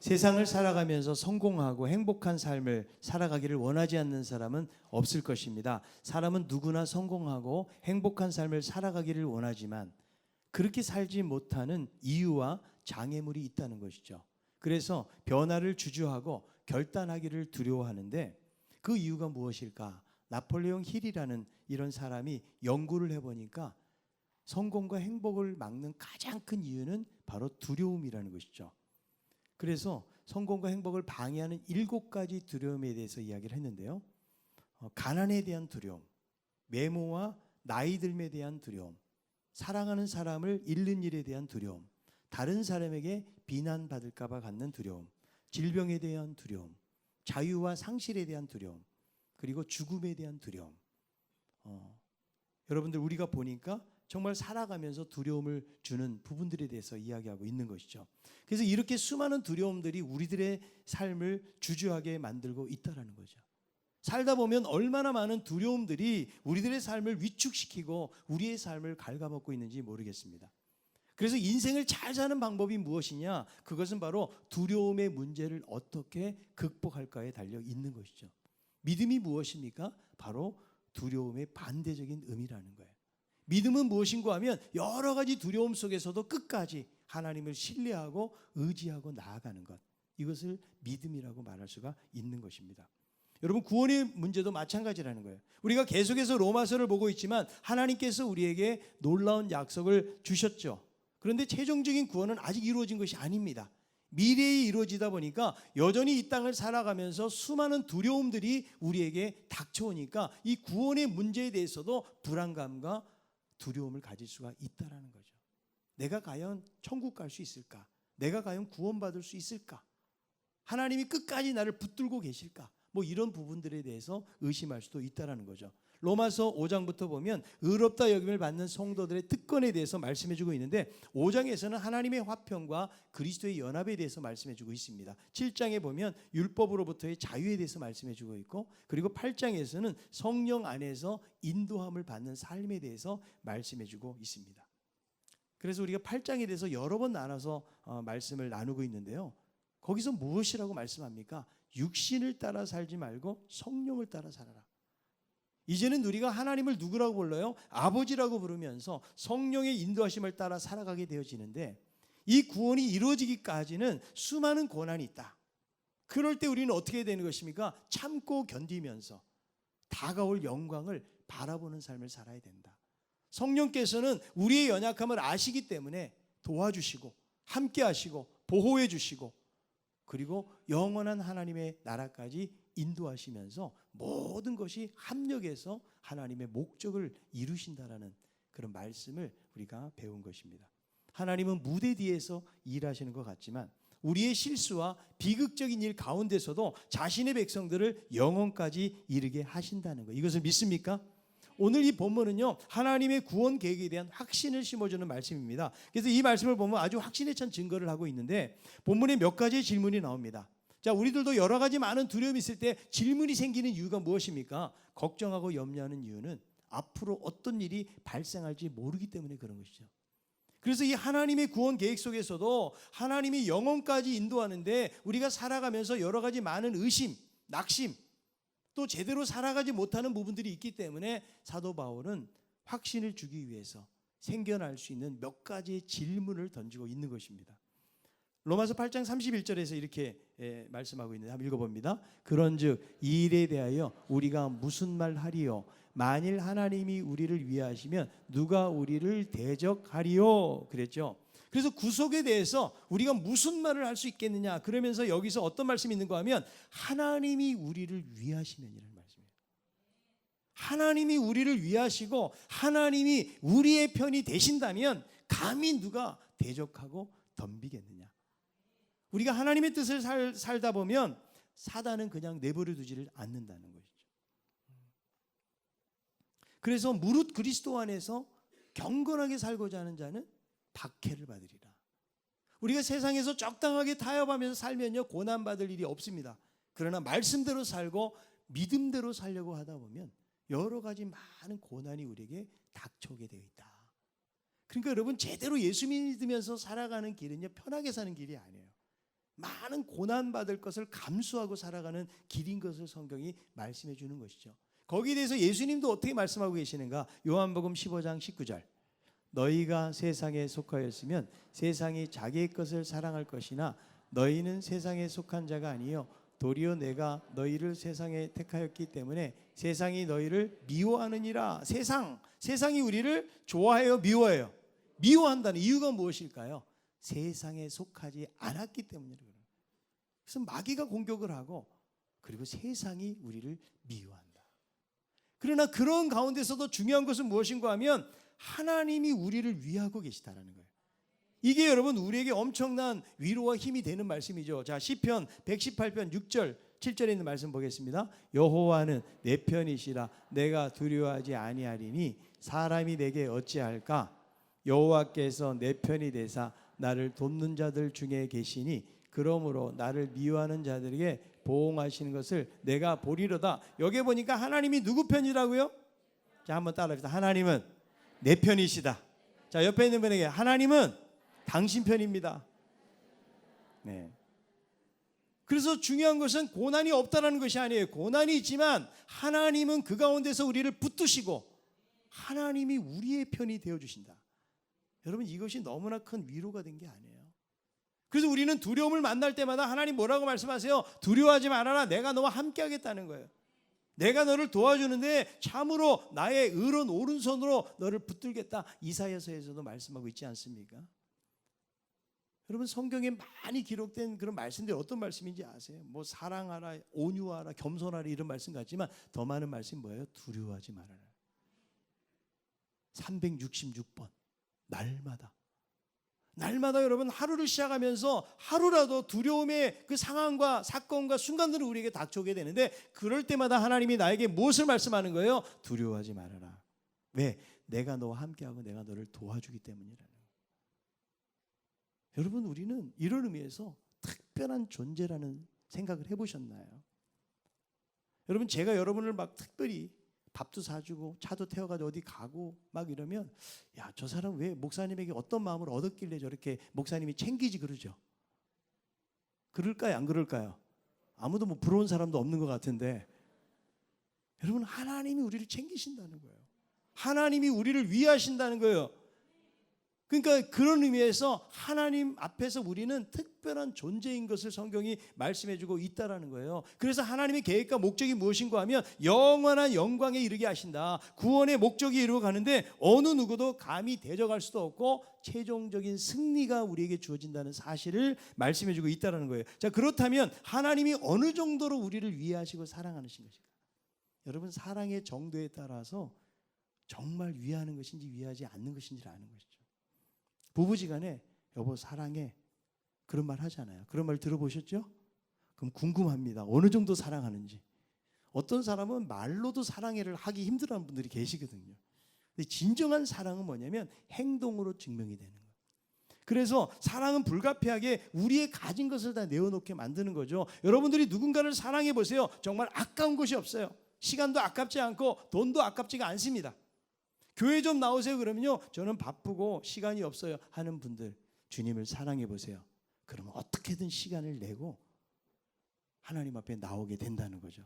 세상을 살아가면서 성공하고 행복한 삶을 살아가기를 원하지 않는 사람은 없을 것입니다. 사람은 누구나 성공하고 행복한 삶을 살아가기를 원하지만 그렇게 살지 못하는 이유와 장애물이 있다는 것이죠. 그래서 변화를 주저하고 결단하기를 두려워하는데 그 이유가 무엇일까? 나폴레옹 힐이라는 이런 사람이 연구를 해보니까 성공과 행복을 막는 가장 큰 이유는 바로 두려움이라는 것이죠. 그래서 성공과 행복을 방해하는 7가지 두려움에 대해서 이야기를 했는데요. 가난에 대한 두려움, 외모와 나이 듦에 대한 두려움, 사랑하는 사람을 잃는 일에 대한 두려움, 다른 사람에게 비난받을까 봐 갖는 두려움, 질병에 대한 두려움, 자유와 상실에 대한 두려움, 그리고 죽음에 대한 두려움. 여러분들 우리가 보니까 정말 살아가면서 두려움을 주는 부분들에 대해서 이야기하고 있는 것이죠. 그래서 이렇게 수많은 두려움들이 우리들의 삶을 주저하게 만들고 있다는 거죠. 살다 보면 얼마나 많은 두려움들이 우리들의 삶을 위축시키고 우리의 삶을 갉아먹고 있는지 모르겠습니다. 그래서 인생을 잘 사는 방법이 무엇이냐? 그것은 바로 두려움의 문제를 어떻게 극복할까에 달려 있는 것이죠. 믿음이 무엇입니까? 바로 두려움의 반대적인 의미라는 거예요. 믿음은 무엇인가 하면 여러 가지 두려움 속에서도 끝까지 하나님을 신뢰하고 의지하고 나아가는 것, 이것을 믿음이라고 말할 수가 있는 것입니다. 여러분, 구원의 문제도 마찬가지라는 거예요. 우리가 계속해서 로마서를 보고 있지만 하나님께서 우리에게 놀라운 약속을 주셨죠. 그런데 최종적인 구원은 아직 이루어진 것이 아닙니다. 미래에 이루어지다 보니까 여전히 이 땅을 살아가면서 수많은 두려움들이 우리에게 닥쳐오니까 이 구원의 문제에 대해서도 불안감과 두려움을 가질 수가 있다는 거죠. 내가 과연 천국 갈 수 있을까? 내가 과연 구원받을 수 있을까? 하나님이 끝까지 나를 붙들고 계실까? 뭐 이런 부분들에 대해서 의심할 수도 있다는 거죠. 로마서 5장부터 보면 의롭다 여김을 받는 성도들의 특권에 대해서 말씀해주고 있는데 5장에서는 하나님의 화평과 그리스도의 연합에 대해서 말씀해주고 있습니다. 7장에 보면 율법으로부터의 자유에 대해서 말씀해주고 있고, 그리고 8장에서는 성령 안에서 인도함을 받는 삶에 대해서 말씀해주고 있습니다. 그래서 우리가 8장에 대해서 여러 번 나눠서 말씀을 나누고 있는데요. 거기서 무엇이라고 말씀합니까? 육신을 따라 살지 말고 성령을 따라 살아라. 이제는 우리가 하나님을 누구라고 불러요? 아버지라고 부르면서 성령의 인도하심을 따라 살아가게 되어지는데, 이 구원이 이루어지기까지는 수많은 고난이 있다. 그럴 때 우리는 어떻게 되는 것입니까? 참고 견디면서 다가올 영광을 바라보는 삶을 살아야 된다. 성령께서는 우리의 연약함을 아시기 때문에 도와주시고 함께 하시고 보호해 주시고, 그리고 영원한 하나님의 나라까지 인도하시면서 모든 것이 합력해서 하나님의 목적을 이루신다라는 그런 말씀을 우리가 배운 것입니다. 하나님은 무대 뒤에서 일하시는 것 같지만 우리의 실수와 비극적인 일 가운데서도 자신의 백성들을 영원까지 이르게 하신다는 것, 이것을 믿습니까? 오늘 이 본문은요, 하나님의 구원 계획에 대한 확신을 심어주는 말씀입니다. 그래서 이 말씀을 보면 아주 확신에 찬 증거를 하고 있는데, 본문에 몇 가지의 질문이 나옵니다. 자, 우리들도 여러 가지 많은 두려움이 있을 때 질문이 생기는 이유가 무엇입니까? 걱정하고 염려하는 이유는 앞으로 어떤 일이 발생할지 모르기 때문에 그런 것이죠. 그래서 이 하나님의 구원 계획 속에서도 하나님이 영원까지 인도하는데 우리가 살아가면서 여러 가지 많은 의심, 낙심, 또 제대로 살아가지 못하는 부분들이 있기 때문에 사도 바울은 확신을 주기 위해서 생겨날 수 있는 몇 가지의 질문을 던지고 있는 것입니다. 로마서 8장 31절에서 이렇게 말씀하고 있는데 한번 읽어봅니다. 그런즉 이 일에 대하여 우리가 무슨 말 하리요? 만일 하나님이 우리를 위하시면 누가 우리를 대적하리요? 그랬죠. 그래서 구속에 대해서 우리가 무슨 말을 할 수 있겠느냐? 그러면서 여기서 어떤 말씀이 있는가 하면 하나님이 우리를 위하시면이라는 말씀이에요. 하나님이 우리를 위하시고 하나님이 우리의 편이 되신다면 감히 누가 대적하고 덤비겠느냐? 우리가 하나님의 뜻을 살다 보면 사단은 그냥 내버려 두지를 않는다는 것이죠. 그래서 무릇 그리스도 안에서 경건하게 살고자 하는 자는 박해를 받으리라. 우리가 세상에서 적당하게 타협하면서 살면요, 고난받을 일이 없습니다. 그러나 말씀대로 살고 믿음대로 살려고 하다 보면 여러 가지 많은 고난이 우리에게 닥쳐오게 되어 있다. 그러니까 여러분, 제대로 예수 믿으면서 살아가는 길은요, 편하게 사는 길이 아니에요. 많은 고난받을 것을 감수하고 살아가는 길인 것을 성경이 말씀해 주는 것이죠. 거기에 대해서 예수님도 어떻게 말씀하고 계시는가? 요한복음 15장 19절. 너희가 세상에 속하였으면 세상이 자기의 것을 사랑할 것이나 너희는 세상에 속한 자가 아니요 도리어 내가 너희를 세상에 택하였기 때문에 세상이 너희를 미워하느니라. 세상이 우리를 좋아해요, 미워해요? 미워한다는 이유가 무엇일까요? 세상에 속하지 않았기 때문이에요. 그래서 마귀가 공격을 하고 그리고 세상이 우리를 미워한다. 그러나 그런 가운데서도 중요한 것은 무엇인가 하면 하나님이 우리를 위하고 계시다라는 거예요. 이게 여러분 우리에게 엄청난 위로와 힘이 되는 말씀이죠. 자, 시편 118편 6절 7절에 있는 말씀 보겠습니다. 여호와는 내 편이시라 내가 두려워하지 아니하리니 사람이 내게 어찌할까? 여호와께서 내 편이 되사 나를 돕는 자들 중에 계시니 그러므로 나를 미워하는 자들에게 보응하시는 것을 내가 보리로다. 여기 보니까 하나님이 누구 편이라고요? 자, 한번 따라합시다. 하나님은 내 편이시다. 자, 옆에 있는 분에게 하나님은 당신 편입니다. 네. 그래서 중요한 것은 고난이 없다라는 것이 아니에요. 고난이 있지만 하나님은 그 가운데서 우리를 붙드시고 하나님이 우리의 편이 되어 주신다. 여러분 이것이 너무나 큰 위로가 된 게 아니에요. 그래서 우리는 두려움을 만날 때마다 하나님 뭐라고 말씀하세요? 두려워하지 말아라. 내가 너와 함께 하겠다는 거예요. 내가 너를 도와주는데 참으로 나의 의로운 오른손으로 너를 붙들겠다. 이사야서에서도 말씀하고 있지 않습니까? 여러분 성경에 많이 기록된 그런 말씀들이 어떤 말씀인지 아세요? 뭐 사랑하라, 온유하라, 겸손하라 이런 말씀 같지만 더 많은 말씀이 뭐예요? 두려워하지 말아라. 366번 날마다 여러분 하루를 시작하면서 하루라도 두려움의 그 상황과 사건과 순간들을 우리에게 닥쳐오게 되는데 그럴 때마다 하나님이 나에게 무엇을 말씀하는 거예요? 두려워하지 말아라. 왜? 내가 너와 함께하고 내가 너를 도와주기 때문이라는 거예요. 여러분 우리는 이런 의미에서 특별한 존재라는 생각을 해보셨나요? 여러분 제가 여러분을 막 특별히 밥도 사주고 차도 태워가지고 어디 가고 막 이러면 야, 저 사람 왜 목사님에게 어떤 마음을 얻었길래 저렇게 목사님이 챙기지 그러죠? 그럴까요? 안 그럴까요? 아무도 뭐 부러운 사람도 없는 것 같은데 여러분 하나님이 우리를 챙기신다는 거예요. 하나님이 우리를 위하신다는 거예요. 그러니까 그런 의미에서 하나님 앞에서 우리는 특별한 존재인 것을 성경이 말씀해주고 있다라는 거예요. 그래서 하나님의 계획과 목적이 무엇인가 하면 영원한 영광에 이르게 하신다. 구원의 목적이 이루어 가는데 어느 누구도 감히 대적할 수도 없고 최종적인 승리가 우리에게 주어진다는 사실을 말씀해주고 있다라는 거예요. 자, 그렇다면 하나님이 어느 정도로 우리를 위하시고 사랑하시는 것인가? 여러분 사랑의 정도에 따라서 정말 위하는 것인지 위하지 않는 것인지를 아는 것이죠. 부부지간에 여보 사랑해 그런 말 하잖아요. 그런 말 들어보셨죠? 그럼 궁금합니다. 어느 정도 사랑하는지. 어떤 사람은 말로도 사랑해를 하기 힘들어하는 분들이 계시거든요. 근데 진정한 사랑은 뭐냐면 행동으로 증명이 되는 거예요. 그래서 사랑은 불가피하게 우리의 가진 것을 다 내어놓게 만드는 거죠. 여러분들이 누군가를 사랑해 보세요. 정말 아까운 것이 없어요. 시간도 아깝지 않고 돈도 아깝지가 않습니다. 교회 좀 나오세요 그러면요 저는 바쁘고 시간이 없어요 하는 분들 주님을 사랑해 보세요. 그러면 어떻게든 시간을 내고 하나님 앞에 나오게 된다는 거죠.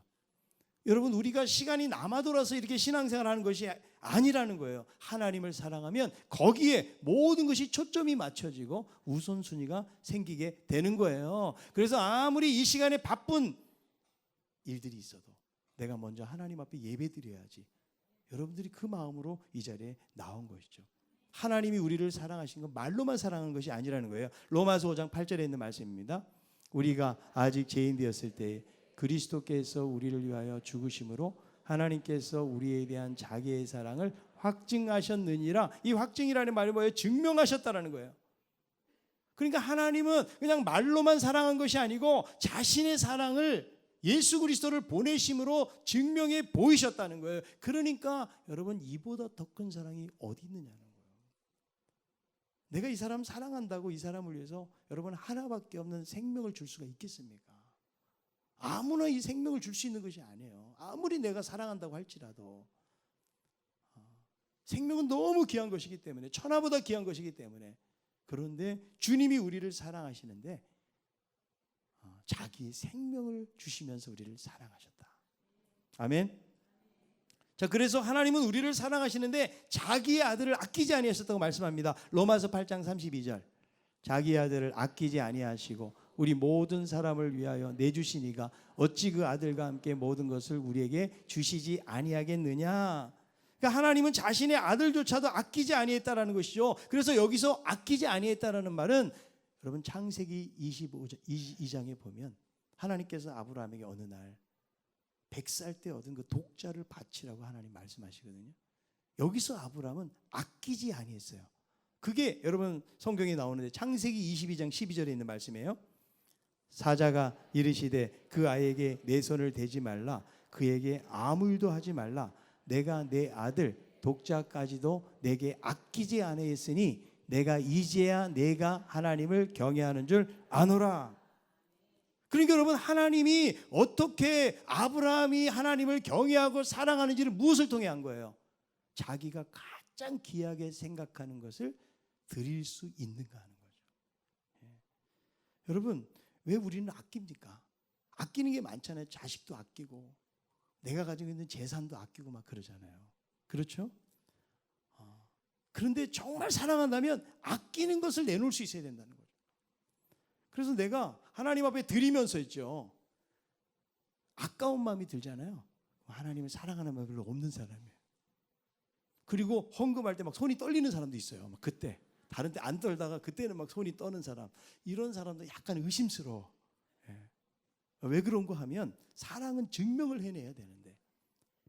여러분 우리가 시간이 남아돌아서 이렇게 신앙생활하는 것이 아니라는 거예요. 하나님을 사랑하면 거기에 모든 것이 초점이 맞춰지고 우선순위가 생기게 되는 거예요. 그래서 아무리 이 시간에 바쁜 일들이 있어도 내가 먼저 하나님 앞에 예배드려야지. 여러분들이 그 마음으로 이 자리에 나온 것이죠. 하나님이 우리를 사랑하신 건 말로만 사랑한 것이 아니라는 거예요. 로마서 5장 8절에 있는 말씀입니다. 우리가 아직 죄인 되었을 때 그리스도께서 우리를 위하여 죽으심으로 하나님께서 우리에 대한 자기의 사랑을 확증하셨느니라. 이 확증이라는 말이 뭐예요? 증명하셨다라는 거예요. 그러니까 하나님은 그냥 말로만 사랑한 것이 아니고 자신의 사랑을 예수 그리스도를 보내심으로 증명해 보이셨다는 거예요. 그러니까 여러분 이보다 더 큰 사랑이 어디 있느냐는 거예요. 내가 이 사람 사랑한다고 이 사람을 위해서 여러분 하나밖에 없는 생명을 줄 수가 있겠습니까? 아무나 이 생명을 줄 수 있는 것이 아니에요. 아무리 내가 사랑한다고 할지라도 생명은 너무 귀한 것이기 때문에 천하보다 귀한 것이기 때문에 그런데 주님이 우리를 사랑하시는데 자기의 생명을 주시면서 우리를 사랑하셨다. 아멘. 자, 그래서 하나님은 우리를 사랑하시는데 자기의 아들을 아끼지 아니하셨다고 말씀합니다. 로마서 8장 32절. 자기의 아들을 아끼지 아니하시고 우리 모든 사람을 위하여 내주시니가 어찌 그 아들과 함께 모든 것을 우리에게 주시지 아니하겠느냐. 그러니까 하나님은 자신의 아들조차도 아끼지 아니했다라는 것이죠. 그래서 여기서 아끼지 아니했다라는 말은 여러분 창세기 22장에 보면 하나님께서 아브라함에게 어느 날 100살 때 얻은 그 독자를 바치라고 하나님 말씀하시거든요. 여기서 아브라함은 아끼지 아니했어요. 그게 여러분 성경에 나오는데 창세기 22장 12절에 있는 말씀이에요. 사자가 이르시되 그 아이에게 내 손을 대지 말라, 그에게 아무 일도 하지 말라, 내가 내 아들 독자까지도 내게 아끼지 아니했으니 내가 이제야 내가 하나님을 경외하는 줄 아노라. 그러니까 여러분 하나님이 어떻게 아브라함이 하나님을 경외하고 사랑하는지를 무엇을 통해 한 거예요? 자기가 가장 귀하게 생각하는 것을 드릴 수 있는가 하는 거죠. 예. 여러분 왜 우리는 아낍니까? 아끼는 게 많잖아요. 자식도 아끼고 내가 가지고 있는 재산도 아끼고 막 그러잖아요. 그렇죠? 그런데 정말 사랑한다면 아끼는 것을 내놓을 수 있어야 된다는 거죠. 그래서 내가 하나님 앞에 드리면서 있죠. 아까운 마음이 들잖아요. 하나님을 사랑하는 마음이 별로 없는 사람이에요. 그리고 헌금할 때 막 손이 떨리는 사람도 있어요. 막 그때 다른 때 안 떨다가 그때는 막 손이 떠는 사람, 이런 사람도 약간 의심스러워. 예. 왜 그런가 하면 사랑은 증명을 해내야 되는데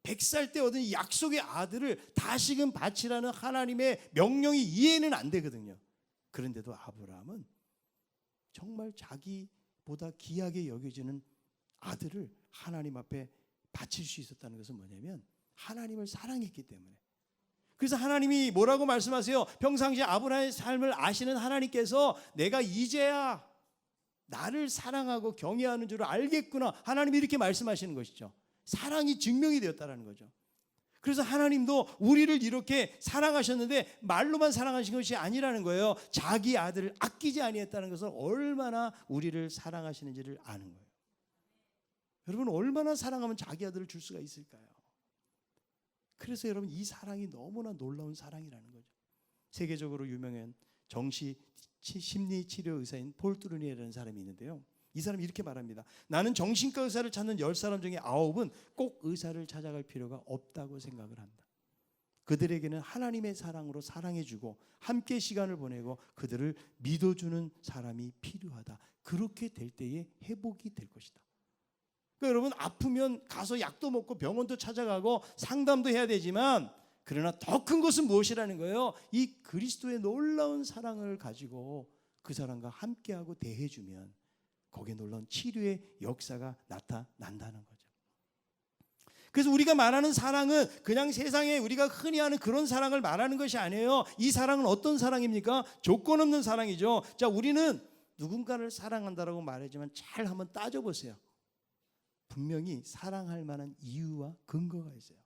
100살 때 얻은 약속의 아들을 다시금 바치라는 하나님의 명령이 이해는 안 되거든요. 그런데도 아브라함은 정말 자기보다 귀하게 여겨지는 아들을 하나님 앞에 바칠 수 있었다는 것은 뭐냐면 하나님을 사랑했기 때문에. 그래서 하나님이 뭐라고 말씀하세요? 평상시에 아브라함의 삶을 아시는 하나님께서 내가 이제야 나를 사랑하고 경외하는 줄 알겠구나. 하나님이 이렇게 말씀하시는 것이죠. 사랑이 증명이 되었다는 거죠. 그래서 하나님도 우리를 이렇게 사랑하셨는데 말로만 사랑하신 것이 아니라는 거예요. 자기 아들을 아끼지 아니했다는 것은 얼마나 우리를 사랑하시는지를 아는 거예요. 여러분 얼마나 사랑하면 자기 아들을 줄 수가 있을까요? 그래서 여러분 이 사랑이 너무나 놀라운 사랑이라는 거죠. 세계적으로 유명한 정시 심리 치료 의사인 폴 트루니에라는 사람이 있는데요. 이 사람이 이렇게 말합니다. 나는 정신과 의사를 찾는 10사람 중에 9은 꼭 의사를 찾아갈 필요가 없다고 생각을 한다. 그들에게는 하나님의 사랑으로 사랑해주고 함께 시간을 보내고 그들을 믿어주는 사람이 필요하다. 그렇게 될 때에 회복이 될 것이다. 그러니까 여러분 아프면 가서 약도 먹고 병원도 찾아가고 상담도 해야 되지만 그러나 더 큰 것은 무엇이라는 거예요? 이 그리스도의 놀라운 사랑을 가지고 그 사람과 함께하고 대해주면 거기에 놀라운 치료의 역사가 나타난다는 거죠. 그래서 우리가 말하는 사랑은 그냥 세상에 우리가 흔히 하는 그런 사랑을 말하는 것이 아니에요. 이 사랑은 어떤 사랑입니까? 조건 없는 사랑이죠. 자, 우리는 누군가를 사랑한다라고 말하지만 잘 한번 따져보세요. 분명히 사랑할 만한 이유와 근거가 있어요.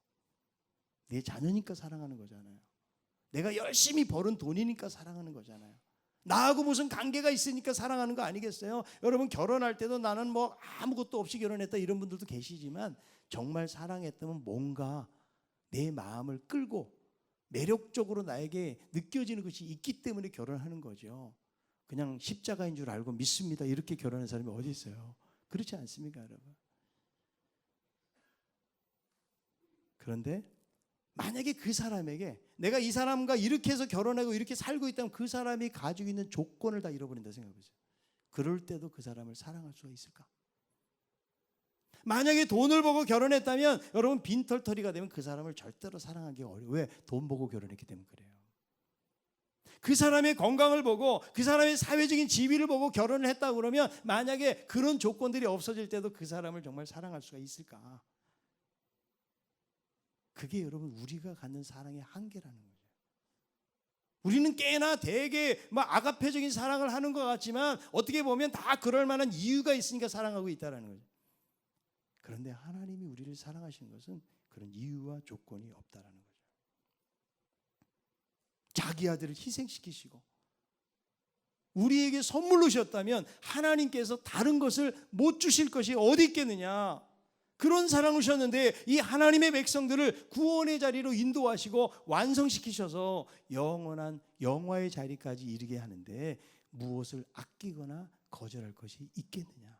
내 자녀니까 사랑하는 거잖아요. 내가 열심히 벌은 돈이니까 사랑하는 거잖아요. 나하고 무슨 관계가 있으니까 사랑하는 거 아니겠어요? 여러분 결혼할 때도 나는 뭐 아무것도 없이 결혼했다 이런 분들도 계시지만 정말 사랑했다면 뭔가 내 마음을 끌고 매력적으로 나에게 느껴지는 것이 있기 때문에 결혼하는 거죠. 그냥 십자가인 줄 알고 믿습니다 이렇게 결혼하는 사람이 어디 있어요? 그렇지 않습니까 여러분? 그런데 만약에 그 사람에게 내가 이 사람과 이렇게 해서 결혼하고 이렇게 살고 있다면 그 사람이 가지고 있는 조건을 다 잃어버린다 생각해보세요. 그럴 때도 그 사람을 사랑할 수가 있을까? 만약에 돈을 보고 결혼했다면 여러분 빈털터리가 되면 그 사람을 절대로 사랑하기 어려워요. 왜? 돈 보고 결혼했기 때문에 그래요. 그 사람의 건강을 보고 그 사람의 사회적인 지위를 보고 결혼을 했다고 그러면 만약에 그런 조건들이 없어질 때도 그 사람을 정말 사랑할 수가 있을까? 그게 여러분 우리가 갖는 사랑의 한계라는 거죠. 우리는 꽤나 되게 막 아가페적인 사랑을 하는 것 같지만 어떻게 보면 다 그럴 만한 이유가 있으니까 사랑하고 있다는 거죠. 그런데 하나님이 우리를 사랑하시는 것은 그런 이유와 조건이 없다는 거죠. 자기 아들을 희생시키시고 우리에게 선물로 주셨다면 하나님께서 다른 것을 못 주실 것이 어디 있겠느냐. 그런 사랑을 주셨는데 이 하나님의 백성들을 구원의 자리로 인도하시고 완성시키셔서 영원한 영화의 자리까지 이르게 하는데 무엇을 아끼거나 거절할 것이 있겠느냐.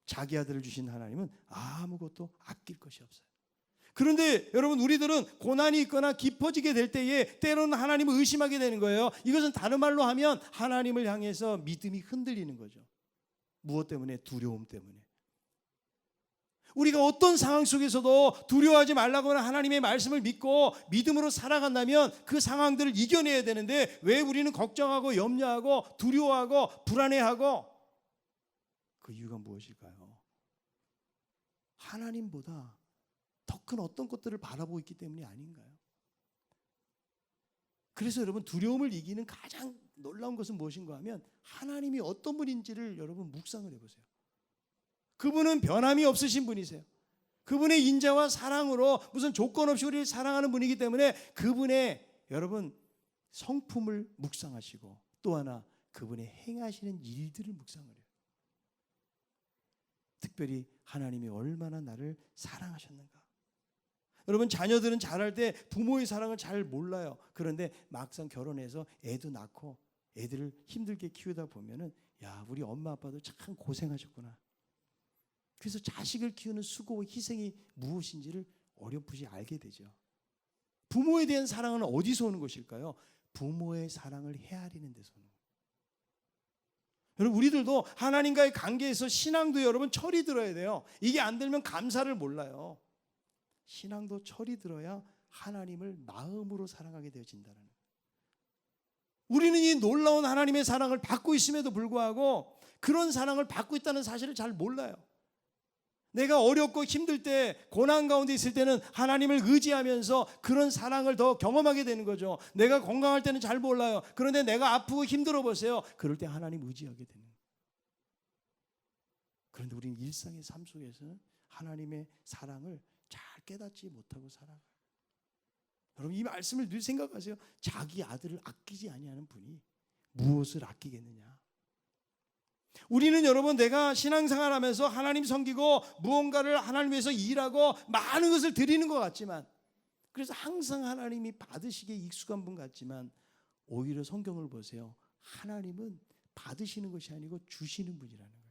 자기 아들을 주신 하나님은 아무것도 아낄 것이 없어요. 그런데 여러분, 우리들은 고난이 있거나 깊어지게 될 때에 때로는 하나님을 의심하게 되는 거예요. 이것은 다른 말로 하면 하나님을 향해서 믿음이 흔들리는 거죠. 무엇 때문에? 두려움 때문에. 우리가 어떤 상황 속에서도 두려워하지 말라고는 하나님의 말씀을 믿고 믿음으로 살아간다면 그 상황들을 이겨내야 되는데 왜 우리는 걱정하고 염려하고 두려워하고 불안해하고? 그 이유가 무엇일까요? 하나님보다 더 큰 어떤 것들을 바라보고 있기 때문이 아닌가요? 그래서 여러분, 두려움을 이기는 가장 놀라운 것은 무엇인가 하면 하나님이 어떤 분인지를 여러분 묵상을 해보세요. 그분은 변함이 없으신 분이세요. 그분의 인자와 사랑으로 무슨 조건 없이 우리를 사랑하는 분이기 때문에 그분의 여러분 성품을 묵상하시고 또 하나 그분의 행하시는 일들을 묵상을 해요. 특별히 하나님이 얼마나 나를 사랑하셨는가. 여러분, 자녀들은 자랄 때 부모의 사랑을 잘 몰라요. 그런데 막상 결혼해서 애도 낳고 애들을 힘들게 키우다 보면은 야, 우리 엄마 아빠도 참 고생하셨구나. 그래서 자식을 키우는 수고와 희생이 무엇인지를 어렴풋이 알게 되죠. 부모에 대한 사랑은 어디서 오는 것일까요? 부모의 사랑을 헤아리는 데서 오는 거예요. 여러분, 우리들도 하나님과의 관계에서 신앙도 여러분 철이 들어야 돼요. 이게 안 들면 감사를 몰라요. 신앙도 철이 들어야 하나님을 마음으로 사랑하게 되어진다는 거예요. 우리는 이 놀라운 하나님의 사랑을 받고 있음에도 불구하고 그런 사랑을 받고 있다는 사실을 잘 몰라요. 내가 어렵고 힘들 때, 고난 가운데 있을 때는 하나님을 의지하면서 그런 사랑을 더 경험하게 되는 거죠. 내가 건강할 때는 잘 몰라요. 그런데 내가 아프고 힘들어 보세요. 그럴 때 하나님 의지하게 되는 거예요. 그런데 우리는 일상의 삶 속에서는 하나님의 사랑을 잘 깨닫지 못하고 살아가요. 여러분, 이 말씀을 늘 생각하세요. 자기 아들을 아끼지 아니하는 분이 무엇을 아끼겠느냐. 우리는 여러분, 내가 신앙생활하면서 하나님 섬기고 무언가를 하나님 위해서 일하고 많은 것을 드리는 것 같지만, 그래서 항상 하나님이 받으시기에 익숙한 분 같지만 오히려 성경을 보세요. 하나님은 받으시는 것이 아니고 주시는 분이라는 거예요.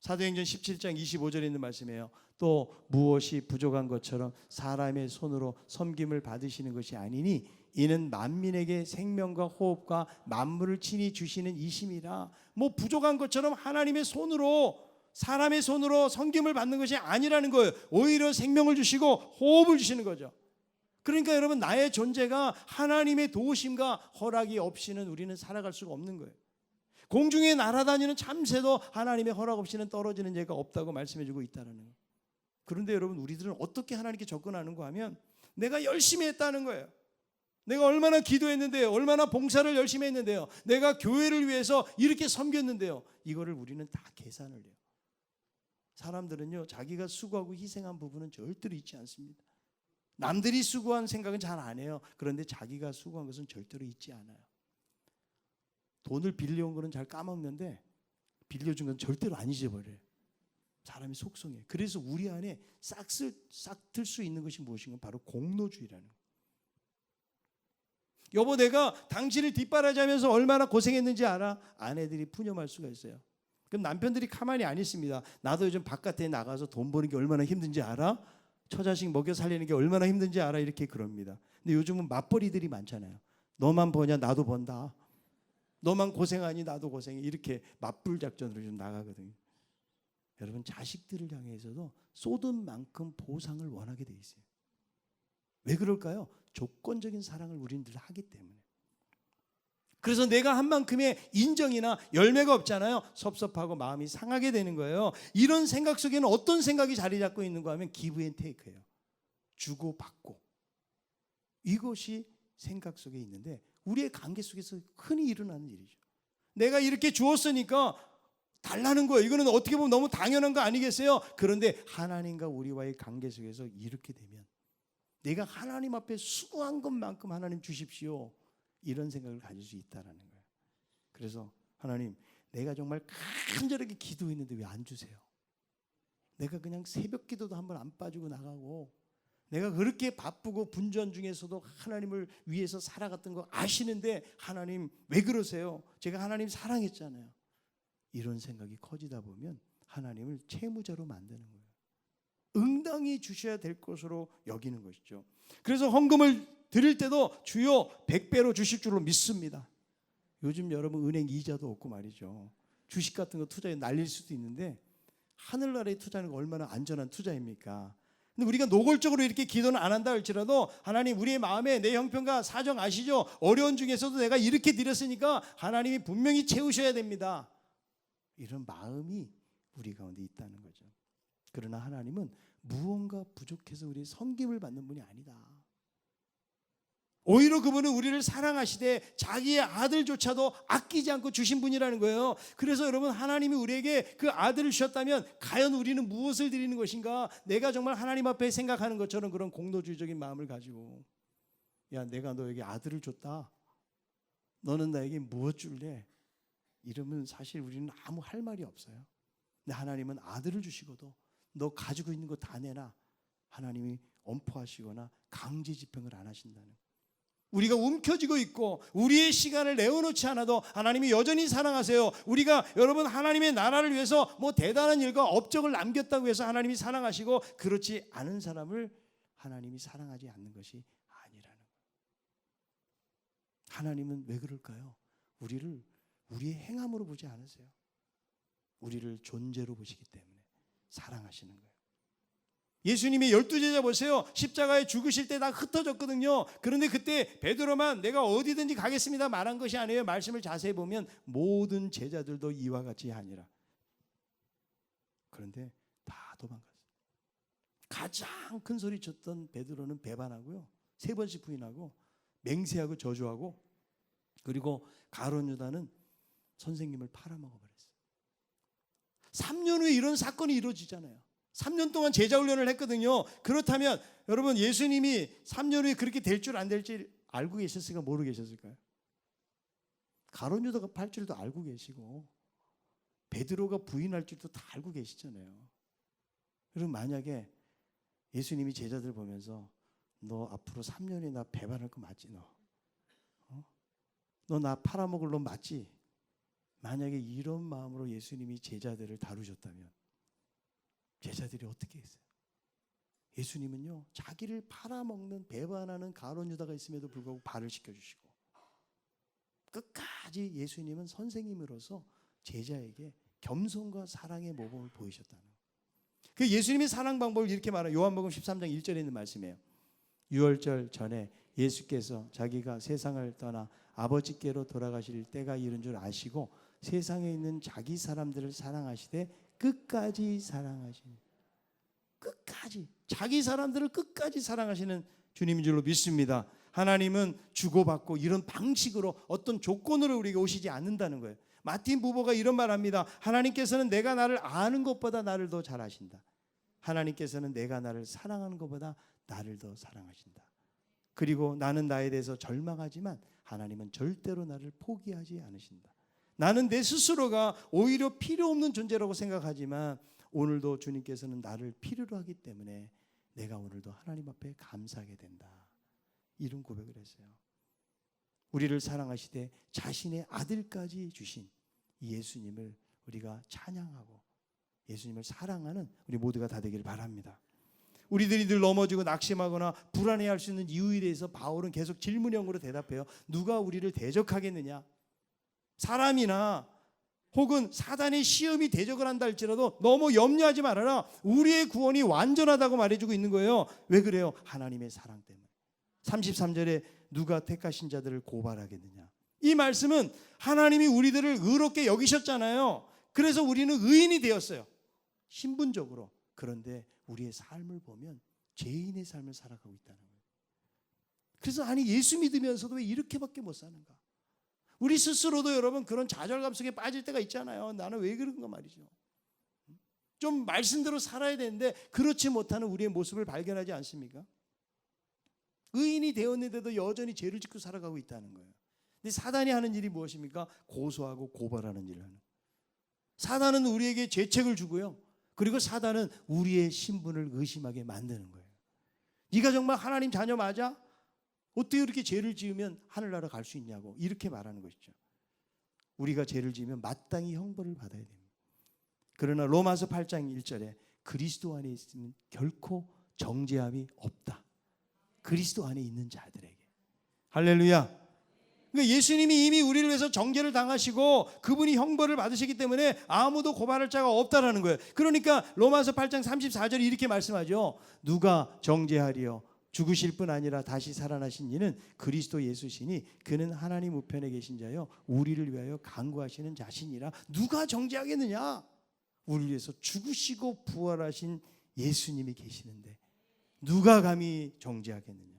사도행전 17장 25절에 있는 말씀이에요. 또 무엇이 부족한 것처럼 사람의 손으로 섬김을 받으시는 것이 아니니 이는 만민에게 생명과 호흡과 만물을 친히 주시는 이심이라. 뭐 부족한 것처럼 하나님의 손으로, 사람의 손으로 섬김을 받는 것이 아니라는 거예요. 오히려 생명을 주시고 호흡을 주시는 거죠. 그러니까 여러분, 나의 존재가 하나님의 도우심과 허락이 없이는 우리는 살아갈 수가 없는 거예요. 공중에 날아다니는 참새도 하나님의 허락 없이는 떨어지는 예가 없다고 말씀해주고 있다는 거예요. 그런데 여러분, 우리들은 어떻게 하나님께 접근하는가 하면 내가 열심히 했다는 거예요. 내가 얼마나 기도했는데요, 얼마나 봉사를 열심히 했는데요, 내가 교회를 위해서 이렇게 섬겼는데요, 이거를 우리는 다 계산을 해요. 사람들은요, 자기가 수고하고 희생한 부분은 절대로 잊지 않습니다. 남들이 수고한 생각은 잘 안 해요. 그런데 자기가 수고한 것은 절대로 잊지 않아요. 돈을 빌려온 거는 잘 까먹는데 빌려준 건 절대로 안 잊어버려요. 사람이 속성이에요. 그래서 우리 안에 싹틀 수 있는 것이 무엇인가? 바로 공로주의라는 거예요. 여보, 내가 당신을 뒷바라지하면서 얼마나 고생했는지 알아? 아내들이 푸념할 수가 있어요. 그럼 남편들이 가만히 안 있습니다. 나도 요즘 바깥에 나가서 돈 버는 게 얼마나 힘든지 알아? 처자식 먹여 살리는 게 얼마나 힘든지 알아? 이렇게 그럽니다. 근데 요즘은 맞벌이들이 많잖아요. 너만 버냐? 나도 번다. 너만 고생하니 나도 고생해. 이렇게 맞불 작전으로 좀 나가거든요. 여러분, 자식들을 향해서도 쏟은 만큼 보상을 원하게 돼 있어요. 왜 그럴까요? 조건적인 사랑을 우리는 늘 하기 때문에. 그래서 내가 한 만큼의 인정이나 열매가 없잖아요. 섭섭하고 마음이 상하게 되는 거예요. 이런 생각 속에는 어떤 생각이 자리 잡고 있는가 하면 기브 앤 테이크예요. 주고 받고. 이것이 생각 속에 있는데 우리의 관계 속에서 흔히 일어나는 일이죠. 내가 이렇게 주었으니까 달라는 거예요. 이거는 어떻게 보면 너무 당연한 거 아니겠어요? 그런데 하나님과 우리와의 관계 속에서 이렇게 되면 내가 하나님 앞에 수고한 것만큼 하나님 주십시오, 이런 생각을 가질 수 있다는 거예요. 그래서 하나님, 내가 정말 간절하게 기도했는데 왜 안 주세요? 내가 그냥 새벽 기도도 한번 안 빠지고 나가고 내가 그렇게 바쁘고 분주한 중에서도 하나님을 위해서 살아갔던 거 아시는데 하나님 왜 그러세요? 제가 하나님 사랑했잖아요. 이런 생각이 커지다 보면 하나님을 채무자로 만드는 거예요. 응당히 주셔야 될 것으로 여기는 것이죠. 그래서 헌금을 드릴 때도 주여 100배로 주실 줄로 믿습니다. 요즘 여러분 은행 이자도 없고 말이죠. 주식 같은 거 투자에 날릴 수도 있는데 하늘나라에 투자하는 거 얼마나 안전한 투자입니까? 근데 우리가 노골적으로 이렇게 기도는 안 한다 할지라도 하나님, 우리의 마음에 내 형편과 사정 아시죠? 어려운 중에서도 내가 이렇게 드렸으니까 하나님이 분명히 채우셔야 됩니다. 이런 마음이 우리 가운데 있다는 거죠. 그러나 하나님은 무언가 부족해서 우리의 섬김을 받는 분이 아니다. 오히려 그분은 우리를 사랑하시되 자기의 아들조차도 아끼지 않고 주신 분이라는 거예요. 그래서 여러분, 하나님이 우리에게 그 아들을 주셨다면 과연 우리는 무엇을 드리는 것인가? 내가 정말 하나님 앞에 생각하는 것처럼 그런 공로주의적인 마음을 가지고, 야, 내가 너에게 아들을 줬다, 너는 나에게 무엇 줄래? 이러면 사실 우리는 아무 할 말이 없어요. 근데 하나님은 아들을 주시고도 너 가지고 있는 거 다 내놔, 하나님이 엄포하시거나 강제 집행을 안 하신다는, 우리가 움켜쥐고 있고 우리의 시간을 내어놓지 않아도 하나님이 여전히 사랑하세요. 우리가 여러분 하나님의 나라를 위해서 뭐 대단한 일과 업적을 남겼다고 해서 하나님이 사랑하시고, 그렇지 않은 사람을 하나님이 사랑하지 않는 것이 아니라는 거예요. 하나님은 왜 그럴까요? 우리를 우리의 행함으로 보지 않으세요. 우리를 존재로 보시기 때문에 사랑하시는 거예요. 예수님의 12제자 보세요. 십자가에 죽으실 때 다 흩어졌거든요. 그런데 그때 베드로만 내가 어디든지 가겠습니다 말한 것이 아니에요. 말씀을 자세히 보면 모든 제자들도 이와 같이 하니라. 그런데 다 도망갔어요. 가장 큰 소리 쳤던 베드로는 배반하고요, 3번씩 부인하고 맹세하고 저주하고, 그리고 가룟 유다는 선생님을 팔아먹어버렸어요. 3년 후에 이런 사건이 이루어지잖아요. 3년 동안 제자 훈련을 했거든요. 그렇다면 여러분, 예수님이 3년 후에 그렇게 될 줄 안 될지 알고 계셨을까, 모르고 계셨을까요? 가룟 유다가 팔 줄도 알고 계시고 베드로가 부인할 줄도 다 알고 계시잖아요. 그럼 만약에 예수님이 제자들 보면서 너 앞으로 3년에 나 배반할 거 맞지? 너 나 팔아먹을 놈 맞지? 만약에 이런 마음으로 예수님이 제자들을 다루셨다면 제자들이 어떻게 했어요? 예수님은요, 자기를 팔아먹는 배반하는 가룟 유다가 있음에도 불구하고 발을 씻겨주시고, 끝까지 예수님은 선생님으로서 제자에게 겸손과 사랑의 모범을 보이셨다는 거예요. 그 예수님의 사랑 방법을 이렇게 말해요. 요한복음 13장 1절에 있는 말씀이에요. 유월절 전에 예수께서 자기가 세상을 떠나 아버지께로 돌아가실 때가 이른 줄 아시고 세상에 있는 자기 사람들을 사랑하시되 끝까지 사랑하시는, 끝까지 자기 사람들을 끝까지 사랑하시는 주님인 줄로 믿습니다. 하나님은 주고받고 이런 방식으로 어떤 조건으로 우리에게 오시지 않는다는 거예요. 마틴 부보가 이런 말합니다. 하나님께서는 내가 나를 아는 것보다 나를 더 잘 아신다. 하나님께서는 내가 나를 사랑하는 것보다 나를 더 사랑하신다. 그리고 나는 나에 대해서 절망하지만 하나님은 절대로 나를 포기하지 않으신다. 나는 내 스스로가 오히려 필요 없는 존재라고 생각하지만 오늘도 주님께서는 나를 필요로 하기 때문에 내가 오늘도 하나님 앞에 감사하게 된다. 이런 고백을 했어요. 우리를 사랑하시되 자신의 아들까지 주신 이 예수님을 우리가 찬양하고 예수님을 사랑하는 우리 모두가 다 되기를 바랍니다. 우리들이 늘 넘어지고 낙심하거나 불안해할 수 있는 이유에 대해서 바울은 계속 질문형으로 대답해요. 누가 우리를 대적하겠느냐? 사람이나 혹은 사단의 시험이 대적을 한다 할지라도 너무 염려하지 말아라. 우리의 구원이 완전하다고 말해주고 있는 거예요. 왜 그래요? 하나님의 사랑 때문에. 33절에 누가 택하신 자들을 고발하겠느냐? 이 말씀은 하나님이 우리들을 의롭게 여기셨잖아요. 그래서 우리는 의인이 되었어요, 신분적으로. 그런데 우리의 삶을 보면 죄인의 삶을 살아가고 있다는 거예요. 그래서 아니, 예수 믿으면서도 왜 이렇게밖에 못 사는가? 우리 스스로도 여러분 그런 좌절감 속에 빠질 때가 있잖아요. 나는 왜 그런가 말이죠. 좀 말씀대로 살아야 되는데 그렇지 못하는 우리의 모습을 발견하지 않습니까? 의인이 되었는데도 여전히 죄를 짓고 살아가고 있다는 거예요. 근데 사단이 하는 일이 무엇입니까? 고소하고 고발하는 일을 하는. 사단은 우리에게 죄책을 주고요. 그리고 사단은 우리의 신분을 의심하게 만드는 거예요. 네가 정말 하나님 자녀 맞아? 어떻게 그렇게 죄를 지으면 하늘나라 갈 수 있냐고 이렇게 말하는 것이죠. 우리가 죄를 지으면 마땅히 형벌을 받아야 됩니다. 그러나 로마서 8장 1절에 그리스도 안에 있으면 결코 정죄함이 없다. 그리스도 안에 있는 자들에게. 할렐루야. 그러니까 예수님이 이미 우리를 위해서 정죄를 당하시고 그분이 형벌을 받으시기 때문에 아무도 고발할 자가 없다라는 거예요. 그러니까 로마서 8장 34절이 이렇게 말씀하죠. 누가 정죄하리요? 죽으실 뿐 아니라 다시 살아나신 이는 그리스도 예수시니 그는 하나님 우편에 계신 자요 우리를 위하여 간구하시는 자신이라. 누가 정죄하겠느냐? 우리를 위해서 죽으시고 부활하신 예수님이 계시는데 누가 감히 정죄하겠느냐?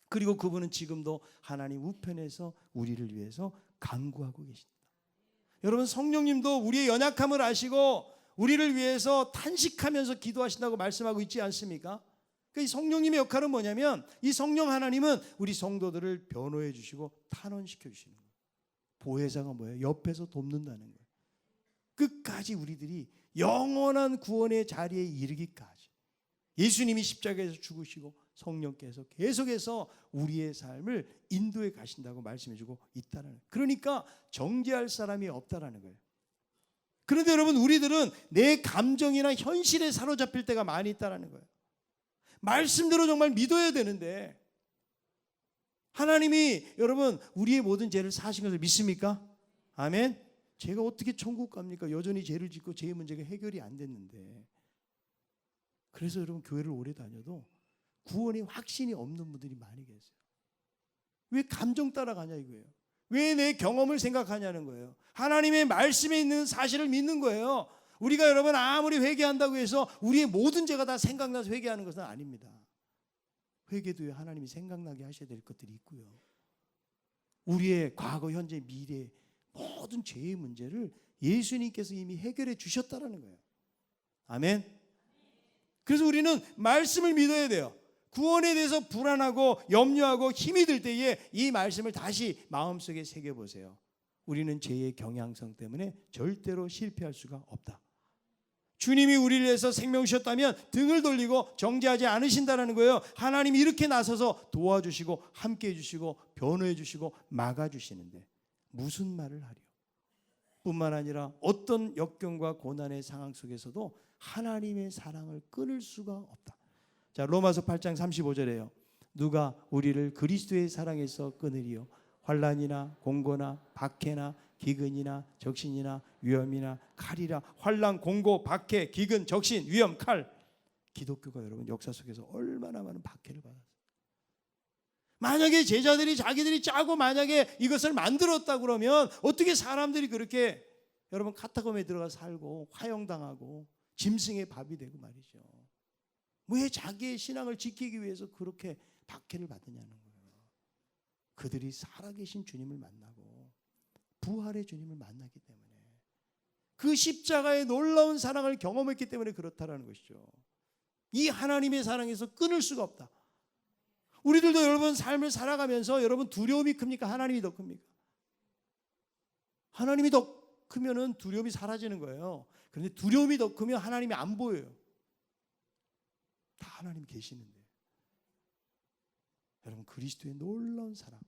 그리고 그분은 지금도 하나님 우편에서 우리를 위해서 간구하고 계십니다. 여러분, 성령님도 우리의 연약함을 아시고 우리를 위해서 탄식하면서 기도하신다고 말씀하고 있지 않습니까? 그러니까 이 성령님의 역할은 뭐냐면 이 성령 하나님은 우리 성도들을 변호해 주시고 탄원시켜 주시는 거예요. 보혜사가 뭐예요? 옆에서 돕는다는 거예요. 끝까지 우리들이 영원한 구원의 자리에 이르기까지 예수님이 십자가에서 죽으시고 성령께서 계속해서 우리의 삶을 인도해 가신다고 말씀해주고 있다는 거예요. 그러니까 정죄할 사람이 없다라는 거예요. 그런데 여러분, 우리들은 내 감정이나 현실에 사로잡힐 때가 많이 있다라는 거예요. 말씀대로 정말 믿어야 되는데 하나님이 여러분 우리의 모든 죄를 사하신 것을 믿습니까? 아멘. 제가 어떻게 천국 갑니까? 여전히 죄를 짓고 죄의 문제가 해결이 안 됐는데. 그래서 여러분 교회를 오래 다녀도 구원이 확신이 없는 분들이 많이 계세요. 왜 감정 따라가냐 이거예요. 왜 내 경험을 생각하냐는 거예요. 하나님의 말씀에 있는 사실을 믿는 거예요. 우리가 여러분 아무리 회개한다고 해서 우리의 모든 죄가 다 생각나서 회개하는 것은 아닙니다. 회개도 하나님이 생각나게 하셔야 될 것들이 있고요. 우리의 과거, 현재, 미래 모든 죄의 문제를 예수님께서 이미 해결해 주셨다라는 거예요. 아멘. 그래서 우리는 말씀을 믿어야 돼요. 구원에 대해서 불안하고 염려하고 힘이 들 때에 이 말씀을 다시 마음속에 새겨보세요. 우리는 죄의 경향성 때문에 절대로 실패할 수가 없다. 주님이 우리를 위해서 생명 주셨다면 등을 돌리고 정죄하지 않으신다는 거예요. 하나님이 이렇게 나서서 도와주시고 함께해 주시고 변호해 주시고 막아주시는데 무슨 말을 하리요? 뿐만 아니라 어떤 역경과 고난의 상황 속에서도 하나님의 사랑을 끊을 수가 없다. 자, 로마서 8장 35절에요. 누가 우리를 그리스도의 사랑에서 끊으리요? 환난이나 공고나 박해나 기근이나 적신이나 위험이나 칼이라. 환난, 공고, 박해, 기근, 적신, 위험, 칼. 기독교가 여러분 역사 속에서 얼마나 많은 박해를 받았어요. 만약에 제자들이 자기들이 짜고 만약에 이것을 만들었다 그러면 어떻게 사람들이 그렇게 여러분 카타콤에 들어가 살고 화형당하고 짐승의 밥이 되고 말이죠. 왜 자기의 신앙을 지키기 위해서 그렇게 박해를 받느냐는 거예요. 그들이 살아계신 주님을 만나고 부활의 주님을 만나기 때문에 그 십자가의 놀라운 사랑을 경험했기 때문에 그렇다라는 것이죠. 이 하나님의 사랑에서 끊을 수가 없다. 우리들도 여러분 삶을 살아가면서 여러분 두려움이 큽니까? 하나님이 더 큽니까? 하나님이 더 크면은 두려움이 사라지는 거예요. 그런데 두려움이 더 크면 하나님이 안 보여요. 다 하나님 계시는데. 여러분 그리스도의 놀라운 사랑,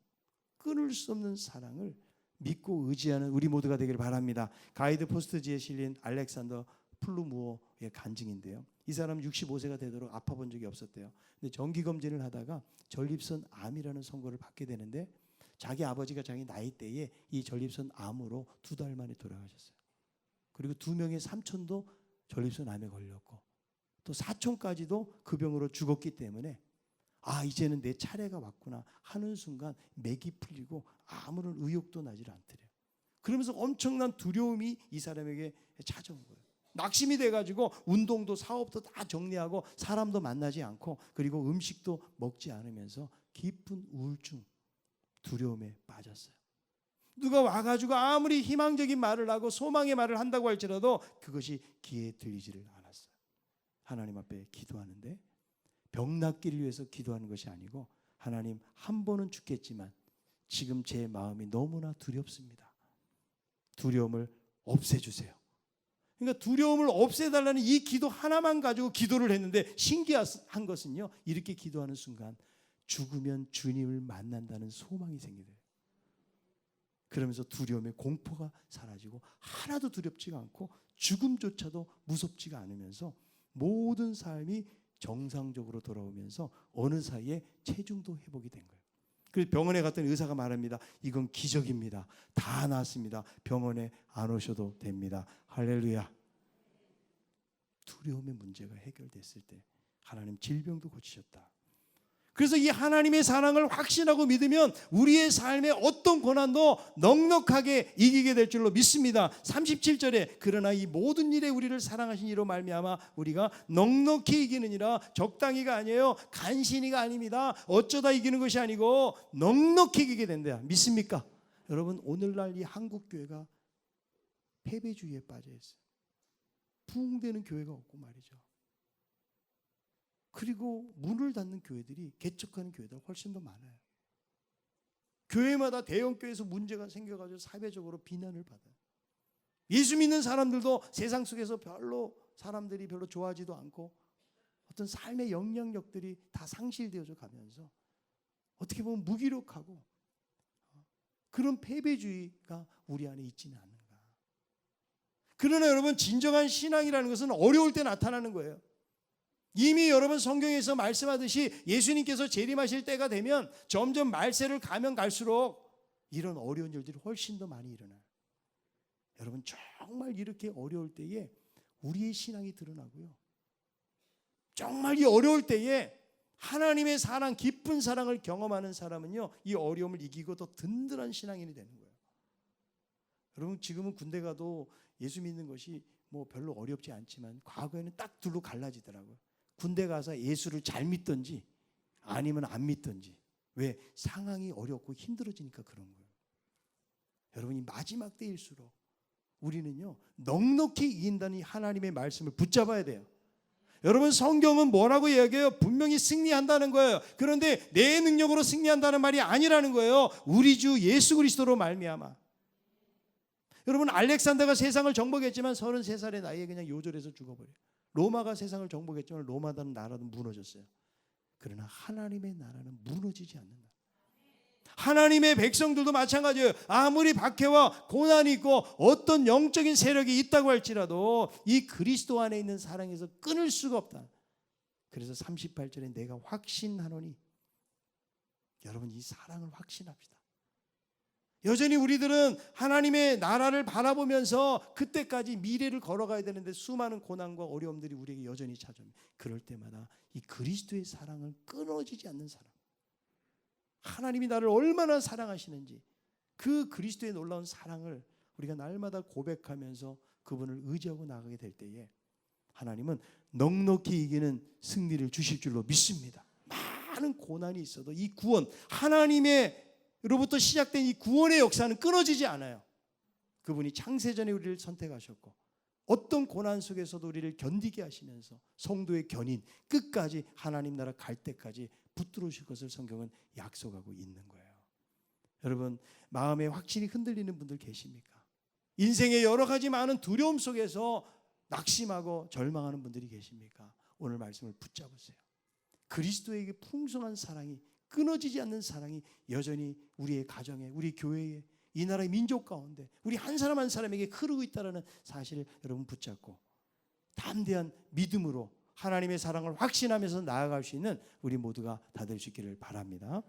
끊을 수 없는 사랑을 믿고 의지하는 우리 모두가 되기를 바랍니다. 가이드 포스트지에 실린 알렉산더 플루무어의 간증인데요. 이 사람 65세가 되도록 아파본 적이 없었대요. 근데 정기검진을 하다가 전립선 암이라는 선고를 받게 되는데 자기 아버지가 자기 나이 때에 이 전립선 암으로 2달 만에 돌아가셨어요. 그리고 2명의 삼촌도 전립선 암에 걸렸고 또 사촌까지도 그 병으로 죽었기 때문에 아 이제는 내 차례가 왔구나 하는 순간 맥이 풀리고 아무런 의욕도 나질 않더래요. 그러면서 엄청난 두려움이 이 사람에게 찾아온 거예요. 낙심이 돼가지고 운동도 사업도 다 정리하고 사람도 만나지 않고 그리고 음식도 먹지 않으면서 깊은 우울증, 두려움에 빠졌어요. 누가 와가지고 아무리 희망적인 말을 하고 소망의 말을 한다고 할지라도 그것이 귀에 들리지를 않았어요. 하나님 앞에 기도하는데 병 낫기를 위해서 기도하는 것이 아니고 하나님 한 번은 죽겠지만 지금 제 마음이 너무나 두렵습니다. 두려움을 없애주세요. 그러니까 두려움을 없애달라는 이 기도 하나만 가지고 기도를 했는데 신기한 것은요, 이렇게 기도하는 순간 죽으면 주님을 만난다는 소망이 생기대요. 그러면서 두려움의 공포가 사라지고 하나도 두렵지가 않고 죽음조차도 무섭지가 않으면서 모든 삶이 정상적으로 돌아오면서 어느 사이에 체중도 회복이 된 거예요. 그래서 병원에 갔더니 의사가 말합니다. 이건 기적입니다. 다 나았습니다. 병원에 안 오셔도 됩니다. 할렐루야. 두려움의 문제가 해결됐을 때 하나님 질병도 고치셨다. 그래서 이 하나님의 사랑을 확신하고 믿으면 우리의 삶의 어떤 고난도 넉넉하게 이기게 될 줄로 믿습니다. 37절에 그러나 이 모든 일에 우리를 사랑하신 이로 말미암아 우리가 넉넉히 이기느니라. 적당히가 아니에요. 간신히가 아닙니다. 어쩌다 이기는 것이 아니고 넉넉히 이기게 된다. 믿습니까? 여러분, 오늘날 이 한국 교회가 패배주의에 빠져 있어요. 부흥되는 교회가 없고 말이죠. 그리고 문을 닫는 교회들이 개척하는 교회들 훨씬 더 많아요. 교회마다 대형교회에서 문제가 생겨가지고 사회적으로 비난을 받아요. 예수 믿는 사람들도 세상 속에서 사람들이 별로 좋아하지도 않고 어떤 삶의 영향력들이 다 상실되어져 가면서 어떻게 보면 무기력하고 그런 패배주의가 우리 안에 있지는 않는가. 그러나 여러분, 진정한 신앙이라는 것은 어려울 때 나타나는 거예요. 이미 여러분 성경에서 말씀하듯이 예수님께서 재림하실 때가 되면 점점 말세를 가면 갈수록 이런 어려운 일들이 훨씬 더 많이 일어나요. 여러분, 정말 이렇게 어려울 때에 우리의 신앙이 드러나고요. 정말 이 어려울 때에 하나님의 사랑, 깊은 사랑을 경험하는 사람은요, 이 어려움을 이기고 더 든든한 신앙인이 되는 거예요. 여러분, 지금은 군대 가도 예수 믿는 것이 뭐 별로 어렵지 않지만 과거에는 딱 둘로 갈라지더라고요. 군대 가서 예수를 잘 믿든지 아니면 안 믿든지. 왜? 상황이 어렵고 힘들어지니까 그런 거예요. 여러분이 마지막 때일수록 우리는요, 넉넉히 이긴다는 이 하나님의 말씀을 붙잡아야 돼요. 여러분, 성경은 뭐라고 이야기해요? 분명히 승리한다는 거예요. 그런데 내 능력으로 승리한다는 말이 아니라는 거예요. 우리 주 예수 그리스도로 말미암아. 여러분, 알렉산더가 세상을 정복했지만 33살의 나이에 그냥 요절해서 죽어버려요. 로마가 세상을 정복했지만 로마라는 나라는 무너졌어요. 그러나 하나님의 나라는 무너지지 않는다. 하나님의 백성들도 마찬가지예요. 아무리 박해와 고난이 있고 어떤 영적인 세력이 있다고 할지라도 이 그리스도 안에 있는 사랑에서 끊을 수가 없다. 그래서 38절에 내가 확신하노니, 여러분, 이 사랑을 확신합시다. 여전히 우리들은 하나님의 나라를 바라보면서 그때까지 미래를 걸어가야 되는데 수많은 고난과 어려움들이 우리에게 여전히 찾아옵니다. 그럴 때마다 이 그리스도의 사랑은 끊어지지 않는 사랑, 하나님이 나를 얼마나 사랑하시는지 그 그리스도의 놀라운 사랑을 우리가 날마다 고백하면서 그분을 의지하고 나가게 될 때에 하나님은 넉넉히 이기는 승리를 주실 줄로 믿습니다. 많은 고난이 있어도 이 구원, 하나님의 로부터 시작된 이 구원의 역사는 끊어지지 않아요. 그분이 창세전에 우리를 선택하셨고 어떤 고난 속에서도 우리를 견디게 하시면서 성도의 견인, 끝까지 하나님 나라 갈 때까지 붙들으실 것을 성경은 약속하고 있는 거예요. 여러분, 마음에 확신이 흔들리는 분들 계십니까? 인생의 여러 가지 많은 두려움 속에서 낙심하고 절망하는 분들이 계십니까? 오늘 말씀을 붙잡으세요. 그리스도에게 풍성한 사랑이, 끊어지지 않는 사랑이 여전히 우리의 가정에, 우리 교회에, 이 나라의 민족 가운데 우리 한 사람 한 사람에게 흐르고 있다는 사실을 여러분 붙잡고 담대한 믿음으로 하나님의 사랑을 확신하면서 나아갈 수 있는 우리 모두가 다 될 수 있기를 바랍니다.